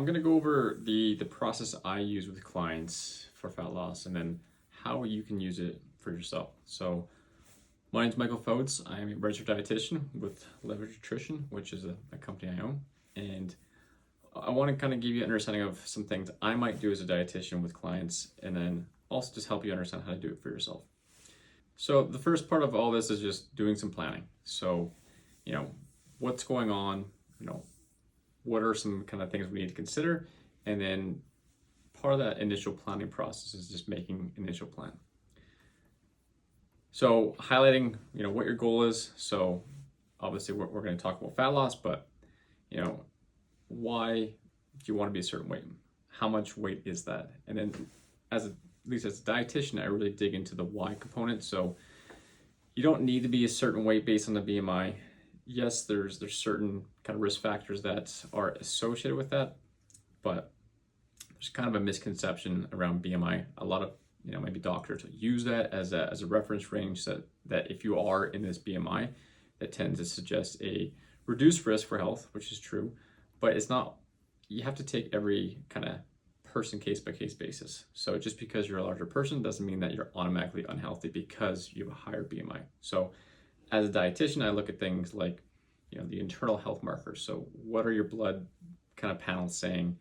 I'm going to go over the process I use with clients for fat loss and then how you can use it for yourself. So my name's Michael Fodes. I am a registered dietitian with Leverage Nutrition, which is a company I own. And I want to kind of give you an understanding of some things I might do as a dietitian with clients, and then also just help you understand how to do it for yourself. So the first part of all this is just doing some planning. So, what's going on, what are some kind of things we need to consider? And then part of that initial planning process is just making an initial plan. So highlighting, what your goal is. So obviously we're going to talk about fat loss, but, why do you want to be a certain weight? How much weight is that? And then at least as a dietitian, I really dig into the why component. So you don't need to be a certain weight based on the BMI. Yes, there's certain kind of risk factors that are associated with that, but there's kind of a misconception around BMI. A lot of maybe doctors use that as a reference range that if you are in this BMI, that tends to suggest a reduced risk for health, which is true, but it's not. You have to take every kind of person case by case basis. So just because you're a larger person doesn't mean that you're automatically unhealthy because you have a higher BMI. So as a dietitian, I look at things like, the internal health markers. So what are your blood kind of panels saying?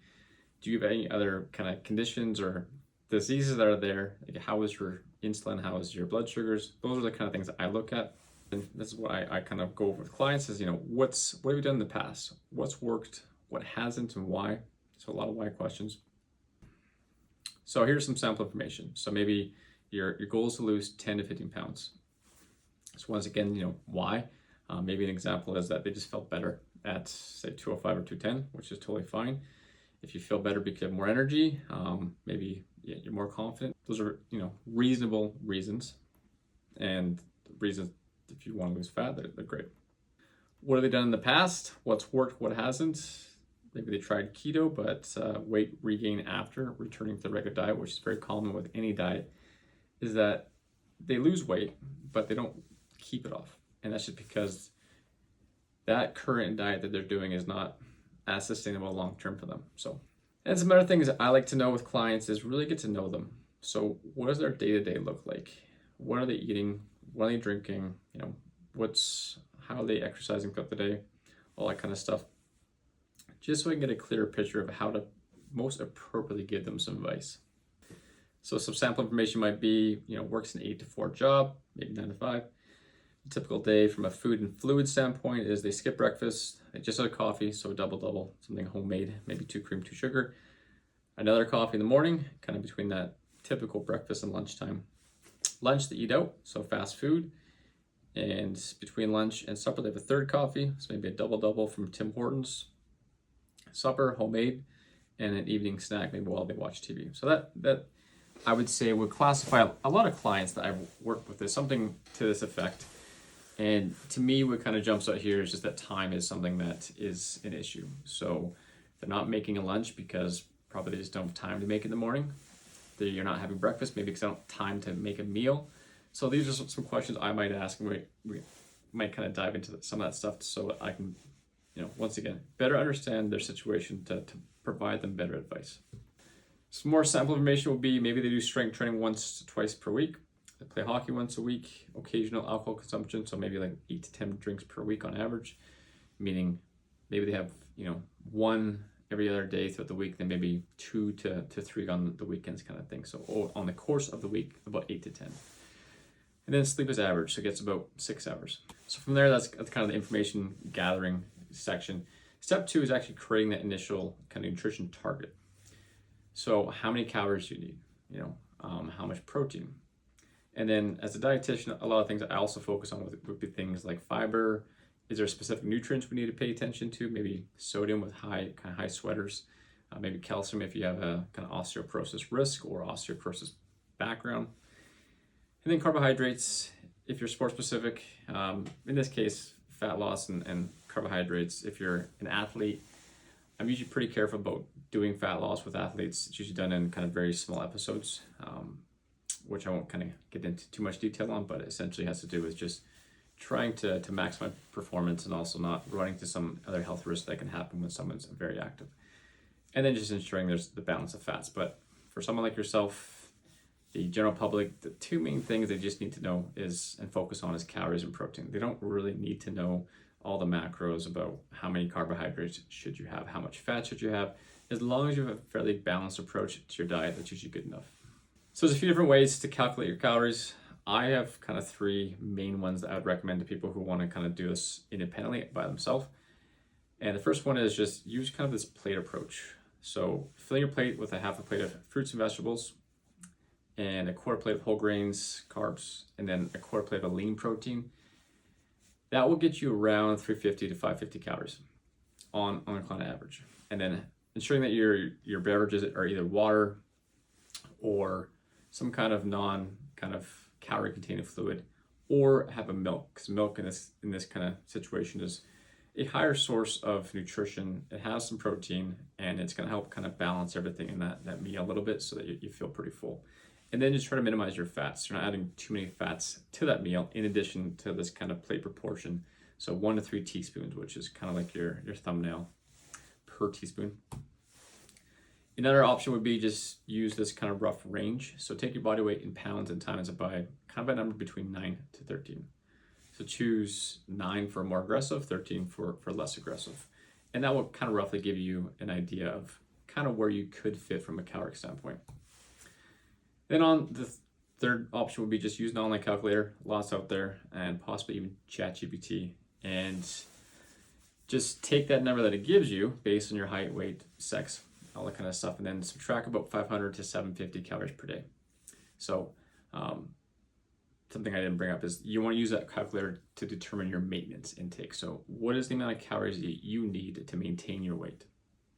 Do you have any other kind of conditions or diseases that are there? Like how is your insulin? How is your blood sugars? Those are the kind of things that I look at. And this is what I kind of go over with clients is, what have you done in the past? What's worked? What hasn't and why? So a lot of why questions. So here's some sample information. So maybe your goal is to lose 10 to 15 pounds. So once again, why? Maybe an example is that they just felt better at say 205 or 210, which is totally fine. If you feel better because you have more energy, maybe you're more confident. Those are, reasonable reasons. And reasons if you want to lose fat, they're great. What have they done in the past? What's worked, what hasn't? Maybe they tried keto, but weight regain after returning to the regular diet, which is very common with any diet, is that they lose weight, but they don't keep it off. And that's just because that current diet that they're doing is not as sustainable long-term for them. So, and some other things I like to know with clients is really get to know them. So what does their day-to-day look like? What are they eating? What are they drinking? How are they exercising throughout the day? All that kind of stuff. Just so I can get a clearer picture of how to most appropriately give them some advice. So some sample information might be, works an 8 to 4 job, maybe 9 to 5. A typical day from a food and fluid standpoint is they skip breakfast, they just had a coffee, so double, something homemade, maybe 2 cream, 2 sugar. Another coffee in the morning, kind of between that typical breakfast and lunchtime. Lunch they eat out, so fast food. And between lunch and supper, they have a third coffee, so maybe a double from Tim Hortons. Supper, homemade, and an evening snack, maybe while they watch TV. So that I would say would classify a lot of clients that I've worked with as something to this effect. And to me, what kind of jumps out here is just that time is something that is an issue. So they're not making a lunch because probably they just don't have time to make it in the morning. You're not having breakfast, maybe because they don't have time to make a meal. So these are some questions I might ask, and we might kind of dive into some of that stuff so I can, once again, better understand their situation to provide them better advice. Some more sample information will be maybe they do strength training once to twice per week. They play hockey once a week, occasional alcohol consumption, so maybe like 8 to 10 drinks per week on average, meaning maybe they have, one every other day throughout the week, then maybe 2 to 3 on the weekends kind of thing. So on the course of the week, about 8 to 10. And then sleep is average, so it gets about 6 hours. So from there, that's kind of the information gathering section. Step 2 is actually creating that initial kind of nutrition target. So how many calories do you need? How much protein? And then as a dietitian, a lot of things I also focus on would be things like fiber. Is there specific nutrients we need to pay attention to? Maybe sodium with high sweaters. Maybe calcium if you have a kind of osteoporosis risk or osteoporosis background. And then carbohydrates if you're sport specific. In this case, fat loss and carbohydrates. If you're an athlete, I'm usually pretty careful about doing fat loss with athletes. It's usually done in kind of very small episodes, which I won't kind of get into too much detail on, but essentially has to do with just trying to maximize performance and also not running into some other health risks that can happen when someone's very active. and then just ensuring there's the balance of fats. But for someone like yourself, the general public, the two main things they just need to know is and focus on is calories and protein. They don't really need to know all the macros about how many carbohydrates should you have, how much fat should you have. As long as you have a fairly balanced approach to your diet, that's usually good enough. So there's a few different ways to calculate your calories. I have kind of three main ones that I would recommend to people who want to kind of do this independently by themselves. And the first one is just use kind of this plate approach. So fill your plate with a half a plate of fruits and vegetables and a quarter plate of whole grains, carbs, and then a quarter plate of lean protein. That will get you around 350 to 550 calories on a kind of average. And then ensuring that your beverages are either water or some kind of calorie containing fluid, or have a milk, because milk in this kind of situation is a higher source of nutrition. It has some protein, and it's going to help kind of balance everything in that meal a little bit so that you feel pretty full. And then just try to minimize your fats. You're not adding too many fats to that meal in addition to this kind of plate proportion. So 1 to 3 teaspoons, which is kind of like your thumbnail per teaspoon. Another option would be just use this kind of rough range. So take your body weight in pounds and times it by kind of a number between 9 to 13. So choose 9 for more aggressive, 13 for less aggressive. And that will kind of roughly give you an idea of kind of where you could fit from a caloric standpoint. Then on the third option would be just use an online calculator, lots out there, and possibly even ChatGPT, and just take that number that it gives you based on your height, weight, sex, all that kind of stuff, and then subtract about 500 to 750 calories per day. So something I didn't bring up is you want to use that calculator to determine your maintenance intake. So what is the amount of calories that you need to maintain your weight?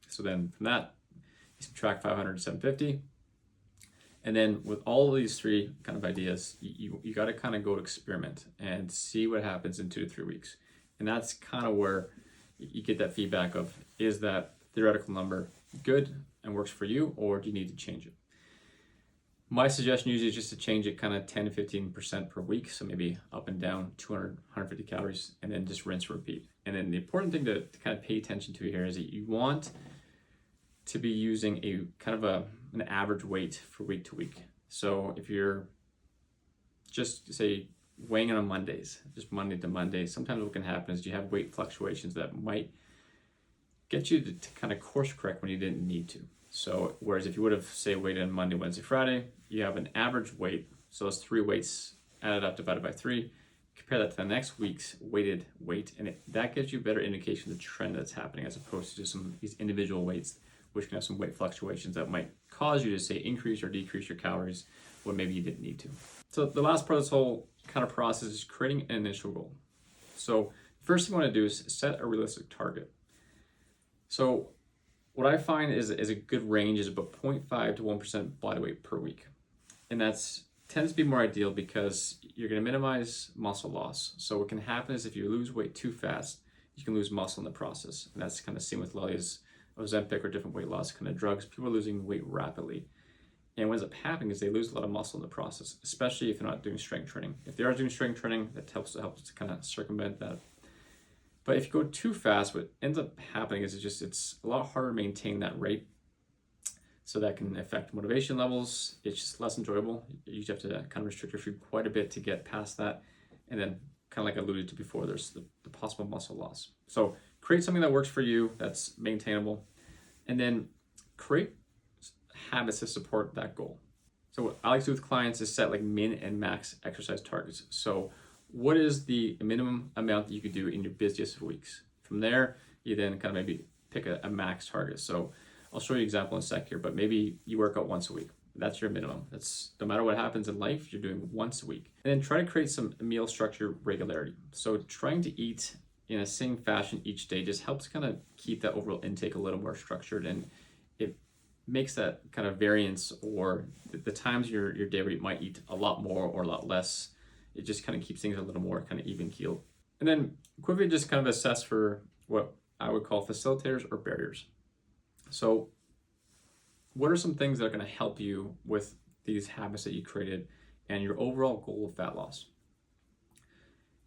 So then from that, you subtract 500 to 750. And then with all of these three kind of ideas, you got to kind of go experiment and see what happens in 2 to 3 weeks. And that's kind of where you get that feedback of, is that theoretical number good and works for you, or do you need to change it? My suggestion usually is just to change it kind of 10 to 15% per week. So maybe up and down 200, 150 calories, and then just rinse, repeat. And then the important thing to kind of pay attention to here is that you want to be using a kind of an average weight for week to week. So if you're just say weighing in on Mondays, just Monday to Monday, sometimes what can happen is you have weight fluctuations that might get you to kind of course correct when you didn't need to. So whereas if you would have say weighed in Monday, Wednesday, Friday, you have an average weight. So those 3 weights added up divided by 3. Compare that to the next week's weighted weight, and that gives you a better indication of the trend that's happening, as opposed to just some of these individual weights, which can have some weight fluctuations that might cause you to say increase or decrease your calories when maybe you didn't need to. So the last part of this whole kind of process is creating an initial goal. So first thing you want to do is set a realistic target. So what I find is a good range is about 0.5 to 1% body weight per week. And that's tends to be more ideal because you're going to minimize muscle loss. So what can happen is if you lose weight too fast, you can lose muscle in the process. And that's kind of seen with a lot of these Ozempic or different weight loss kind of drugs. People are losing weight rapidly. And what ends up happening is they lose a lot of muscle in the process, especially if they're not doing strength training. If they are doing strength training, that helps to kind of circumvent that. But if you go too fast, what ends up happening is it's a lot harder to maintain that rate. So that can affect motivation levels. It's just less enjoyable. You just have to kind of restrict your food quite a bit to get past that. And then kind of like I alluded to before, there's the possible muscle loss. So create something that works for you, that's maintainable, and then create habits to support that goal. So what I like to do with clients is set like min and max exercise targets. So what is the minimum amount that you could do in your busiest weeks? From there, you then kind of maybe pick a max target. So I'll show you an example in a sec here, but maybe you work out once a week. That's your minimum. That's no matter what happens in life, you're doing once a week. And then try to create some meal structure regularity. So trying to eat in a same fashion each day just helps kind of keep that overall intake a little more structured, and it makes that kind of variance, or the times your day where you might eat a lot more or a lot less, it just kind of keeps things a little more kind of even keeled. And then quickly just kind of assess for what I would call facilitators or barriers. So what are some things that are going to help you with these habits that you created and your overall goal of fat loss?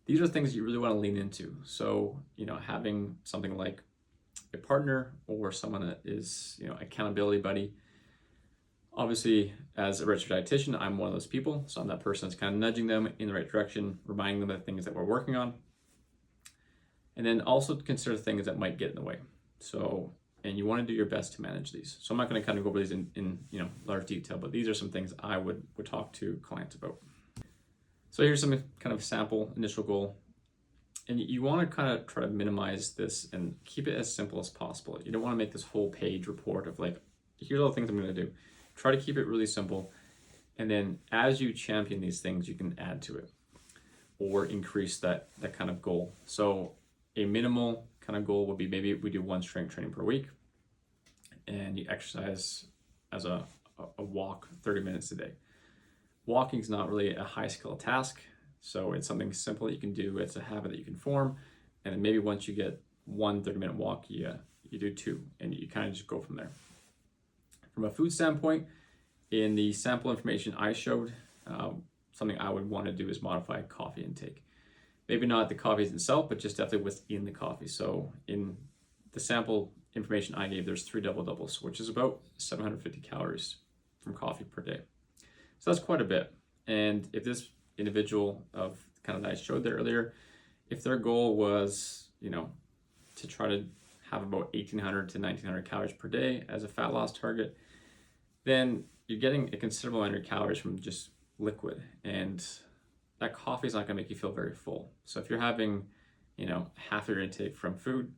These are things you really want to lean into. So, having something like a partner or someone that is, accountability buddy. Obviously, as a registered dietitian, I'm one of those people. So I'm that person that's kind of nudging them in the right direction, reminding them of the things that we're working on. And then also consider things that might get in the way. So, and you want to do your best to manage these. So I'm not going to kind of go over these in large detail, but these are some things I would talk to clients about. So here's some kind of sample initial goal. And you want to kind of try to minimize this and keep it as simple as possible. You don't want to make this whole page report of like, here's all the things I'm going to do. Try to keep it really simple. And then as you champion these things, you can add to it or increase that kind of goal. So a minimal kind of goal would be maybe we do one strength training per week and you exercise as a walk 30 minutes a day. Walking is not really a high skill task. So it's something simple that you can do. It's a habit that you can form. And then maybe once you get one 30-minute walk, you do two, and you kind of just go from there. From a food standpoint, in the sample information I showed, something I would want to do is modify coffee intake. Maybe not the coffee itself, but just definitely what's in the coffee. So in the sample information I gave, there's 3 double-doubles, which is about 750 calories from coffee per day. So that's quite a bit. And if this individual of kind of that I showed there earlier, if their goal was, to try to have about 1,800 to 1,900 calories per day as a fat loss target, then you're getting a considerable amount of calories from just liquid, and that coffee is not going to make you feel very full. So if you're having, half your intake from food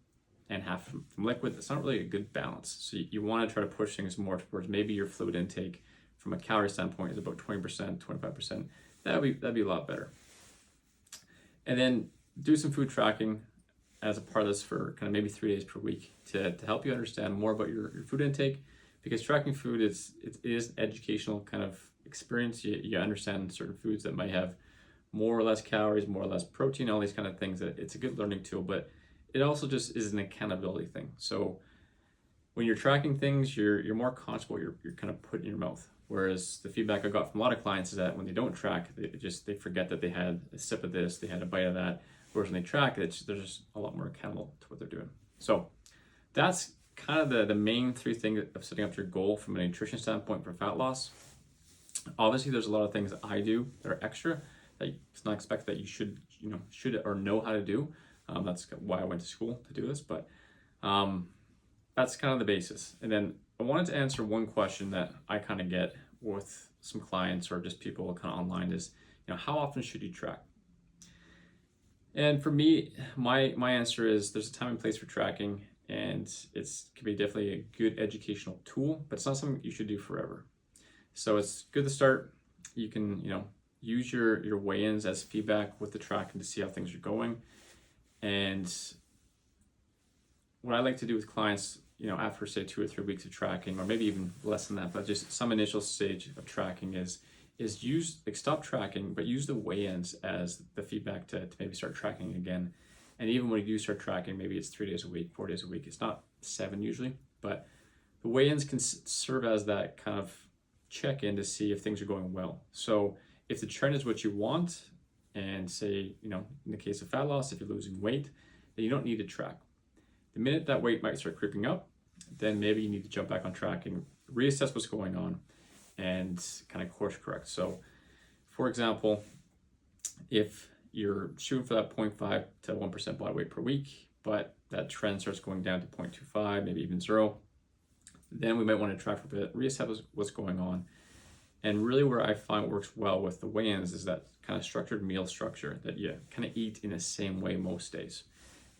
and half from liquid, that's not really a good balance. So you want to try to push things more towards maybe your fluid intake from a calorie standpoint is about 20%, 25%. That'd be a lot better. And then do some food tracking as a part of this for kind of maybe 3 days per week to help you understand more about your food intake, because tracking food is an educational kind of experience. You understand certain foods that might have more or less calories, more or less protein, all these kind of things. That it's a good learning tool, but it also just is an accountability thing. So when you're tracking things, you're more conscious what you're kind of putting in your mouth. Whereas the feedback I got from a lot of clients is that when they don't track, they forget that they had a sip of this, they had a bite of that. Whereas when they track, they're just a lot more accountable to what they're doing. So that's kind of the main 3 things of setting up your goal from a nutrition standpoint for fat loss. Obviously, there's a lot of things that I do that are extra that it's not expected that you should or know how to do. That's why I went to school to do this, but that's kind of the basis. And then I wanted to answer one question that I kind of get with some clients or just people kind of online is, how often should you track? And for me, my answer is there's a time and place for tracking, and it can be definitely a good educational tool, but it's not something you should do forever. So it's good to start. You can, use your weigh-ins as feedback with the tracking to see how things are going. And what I like to do with clients, after say 2 or 3 weeks of tracking, or maybe even less than that, but just some initial stage of tracking is stop tracking, but use the weigh-ins as the feedback to maybe start tracking again. And even when you do start tracking, maybe it's 3 days a week, 4 days a week. It's not 7 usually, but the weigh-ins can serve as that kind of check-in to see if things are going well. So if the trend is what you want, and say, in the case of fat loss, if you're losing weight, then you don't need to track. The minute that weight might start creeping up, then maybe you need to jump back on tracking, reassess what's going on, and kind of course correct. So, for example, if you're shooting for that 0.5 to 1% body weight per week, but that trend starts going down to 0.25, maybe even 0, then we might want to track for a bit, reassess what's going on. And really where I find works well with the weigh-ins is that kind of structured meal structure that you kind of eat in the same way most days.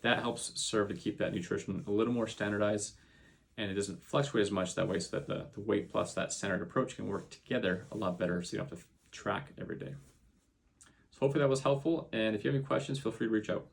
That helps serve to keep that nutrition a little more standardized, and it doesn't fluctuate as much that way, so that the weight plus that standard approach can work together a lot better, so you don't have to track every day. So hopefully that was helpful, and if you have any questions, feel free to reach out.